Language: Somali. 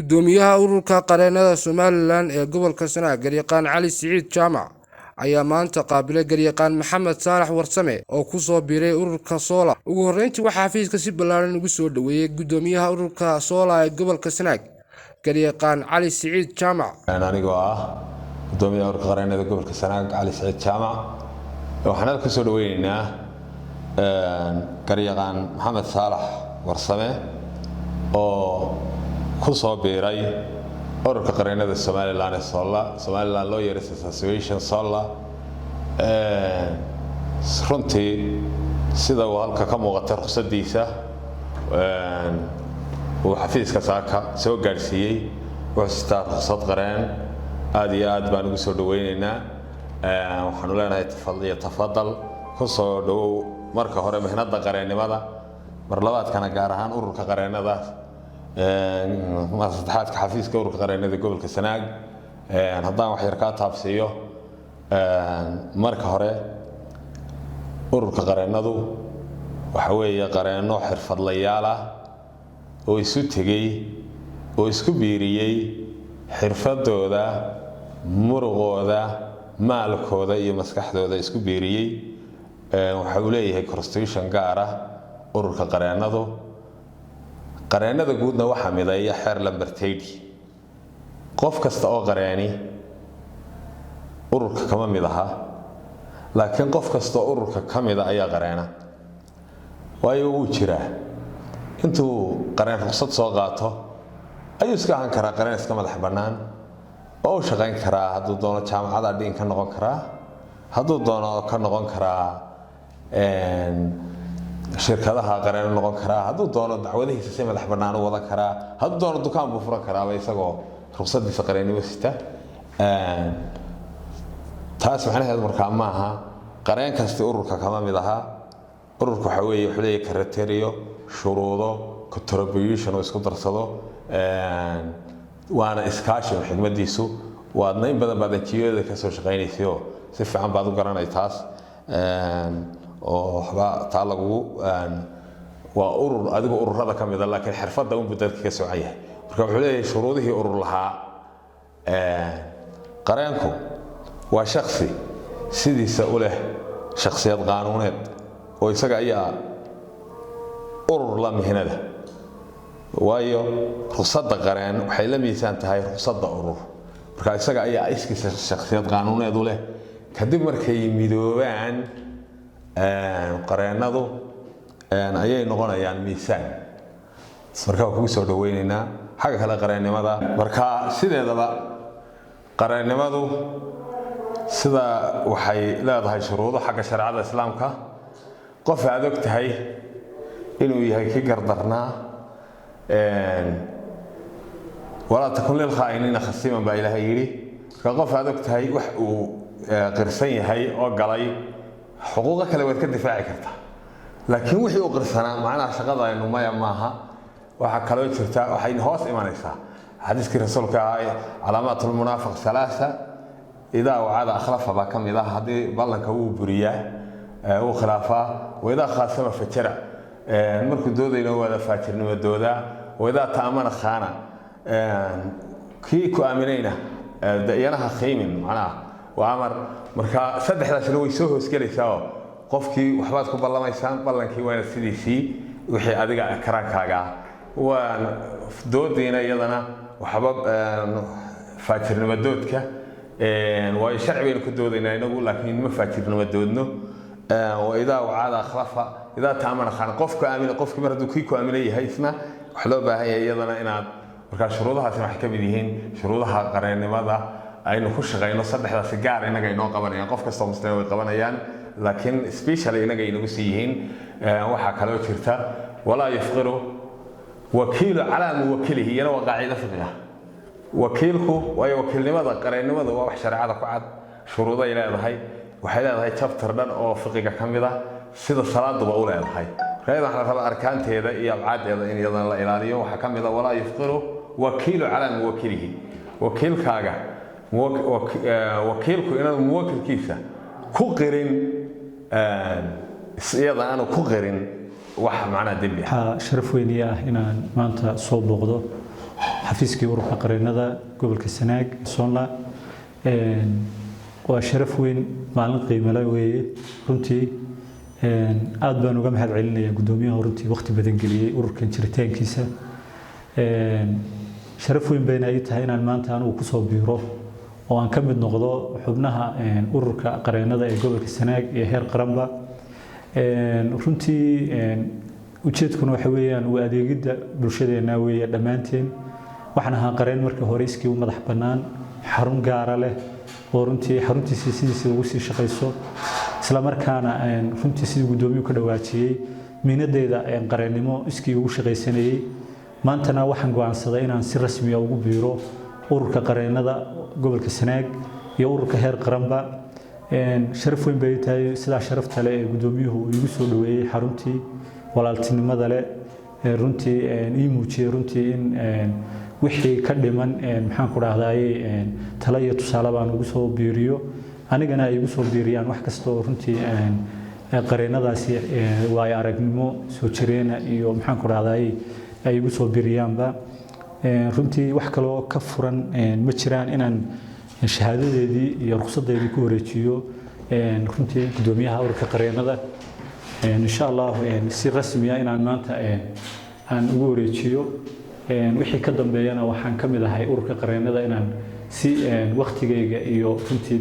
gudoomiyaha ururka qareennada Somaliland ee gobolka Sanaag Garyaqaan Cali Siciid Jaamac ayaa maanta qaabilay Garyaqaan Maxamed Saalax Warsame oo ku soo biiray ururka Soola. Ugu horreyntii waxaa xafiiska si ballaaran ugu soo dhaweeyay gudoomiyaha ururka Soola ee gobolka Sanaag Garyaqaan Cali Siciid Jaamac. Anigoo gudoomiyaha ururka qareennada gobolka Sanaag Cali Siciid Jaamac waxaan ku soo dhaweynaynaa Garyaqaan Maxamed Saalax Warsame oo ku soo biiray ururka qareennada Somaliland ee Soola, Somaliland Lawyers Association Soola. runtii sida uu halka ka muuqata ruqsadiisa uu xafiiska saaka soo gaarsiiyay wuxuu ruqsad qareen aad iyo aad baan ugu soo dhaweynaynaa. waxaanu leenahay tafadal ku soo dhawow marka hore mihnada qareennimada, mar labaadkana gaar ahaan ururka qareennada mar saddexaadka xafiiska ururka qareennada gobolka Sanaag. haddaan wax yar ka taabsiyo marka hore ururka qareennadu waxa weeye qareenno xirfadlayaal ah oo isu tegay oo isku biiriyay xirfadooda, muruqooda, maalkooda iyo maskaxdooda isku biiriyay. waxa uu leeyahay constitution gaar ah ururka qareennadu. qareennada guudna waxa mideeya xeer lambar 30. qof kasta oo qareeni ururka kama mid aha, laakiin qof kasta oo ururka ka mid ah ayaa qareena. waayo uu jiraa intuu qareen ruqsad soo qaato ayuu iska ahaan karaa qareen iska madax bannaan oo u shaqayn karaa. hadduu doono jaamacada dhiin ka noqon karaa, hadduu doono ka noqon karaa shirkadaha qareen noqon karaa, hadduu doono dacwadihiisa si madax bannaan u wadan karaa, hadduu doono dukaan buu furan karaa isagoo ruqsadiisa qareennimo sita. taas macnaheedu markaa maaha qareen kasta ururka kama mid aha. ururka waxa weeye wuxuu leeyahay criteria, shuruudo, contribution oo isku darsado, waana iskaashi xigmadiisu. waadna in badan baad NGO-da ka soo shaqaynayso si fiican baad u garanay taas. oo waxba taa lagu waa urur adigu ururada ka mid ah, laakiin xirfadda uu beddelka ka soo yahay. marka wuxuu leeyahay shuruudihii urur lahaa. qareenku waa shakhsi sidiisa u leh shakhsiyad qaanuuneed oo isaga ayaa urur la mihnada. waayo ruqsadda qareen waxay la miisaan tahay ruqsadda urur. marka isaga ayaa iskiisa shakhsiyad qaanuuneed u leh. kadib markay midoobaan qareennadu ayay noqonayaan miisaan. marka waan kugu soo dhaweynaynaa xagga kale qareennimada. marka sideedaba qareennimadu sida waxay leedahay shuruudo xagga shareecada islaamka. qof aad og tahay inuu yahay ki gardarnaa walaa takun lilkhaa'iniina khasiiman baa ilaahay yidhi. marka qof aad og tahay wax uu qirsan yahay oo galay xuquuqo kale waad ka difaaci kartaa, laakiin wixii uu qirsanaa macnaha shaqadaynu maya maaha. waxaa kaloo jirta waxay hoos imanaysaa xadiiskii rasuulka calaamaatul munaafiq 3 idaa wacada akhlafa baa ka mid ah. haddii ballanka wuu buriyaa uu khilaafaa. waidaa khaasama fajara, markuu doodayna waada faajirnimadooda. waidaa ta'amana khaana, kii ku aaminayna iyanaha qiimin macnaha waa amar. marka saddexdaasna way soo hoosgelaysaa oo qofkii waxbaad ku ballamaysaan, ballankii waana sidiisii wixii adiga karaankaaga ah. waan doodayna iyadana waxba faajirnimadoodka waayo sharci baynu ku doodaynaa inagu, laakiin ma faajirnimadoodno. waidaa wacada akhlafa idaa ta'amana khaana, qofku aamina qofkii mar hadduu kii ku aamina yahay isna wax loo baahan yahay iyadana inaad. markaa shuruudahaasina waxay ka mid yihiin shuruudaha qareennimada aynu ku shaqayno. saddexdaasi gaar inaga inoo qabanayaan, qof kastoo muslima way qabanayaan, laakiin specially inaga inagu sii yihiin. waxaa kaloo jirta walaa yafqiru wakiilu calaa muwakilihi, iyana waa qaacido fiqi ah. wakiilku waayo wakiilnimada qareennimada waa wax shareecada ku cad, shuruuday leedahay. waxay leedahay chapter dhan oo fiqiga ka mid ah, sida salaaduba u leedahay. marka waxaa la rabaa arkaanteeda iyo abcaadeeda in iyadana la ilaaliyo. waxaa ka mid ah walaa yafqiru wakiilu calaa muwakilihi, wakiilkaaga wakiilku inaanu muwakilkiisa ku qirin iyada aanu ku qirin wax macna dembi ah. sharaf weyn ah inaan maanta soo booqdo xafiiskii ururka qareennada gobolka Sanaag Soonla waa sharaf weyn maalin qiimo leh weeye runtii aad baan uga mahad celinayaa gudoomiyaha runtii waqti badan geliyay ururkan jiritaankiisa sharaf weyn bayna ay tahay inaan maanta anigu ku soo biiro oo aan ka mid noqdo xubnaha ururka qareennada ee gobolka Sanaag ee heer qaranba runtii ujeedkuna waxa weeyaan waa adeegida bulshadeena weeye dhamaanteen waxaan ahaa qareen markii hore iskii u madax bannaan xarun gaar ah leh oo runtii xaruntiisa sidiisa ugu sii shaqeyso isla markaana runtii sidii gudoomiyuhu ka dhawaajiyay miinadeeda qareennimo iskii ugu shaqeysanayay maantana waxaan go'aansaday inaan si rasmi ah ugu biiro ururka qareennada gobolka Sanaag iyo ururka heer qaranba sharaf weyn bay tahay sida sharafta leh ee gudoomiyuhu igu soo dhaweeyay xaruntii walaaltinimada leh runtii ii muujiyay runtii in wixii ka dhiman maxaan ku raahday talo iyo tusaale baan ugu soo biiriyo anigana ay igu soo biiriyaan wax kasta oo runtii qareennadaasi way aragnimo soo jireena iyo maxaan ku raahday ay igu soo biiriyaanba runtii wax kale oo ka furan ma jiraan inaan shahaadadeedii iyo ruqsadeedii ku wareejiyo runtii gudoomiyaha ururka qareennada insha Allah si rasmi ah inaan maanta aan ugu wareejiyo wixii ka dambeeyana waxaan ka mid ahay ururka qareennada inaan si waqtigeyga iyo runtii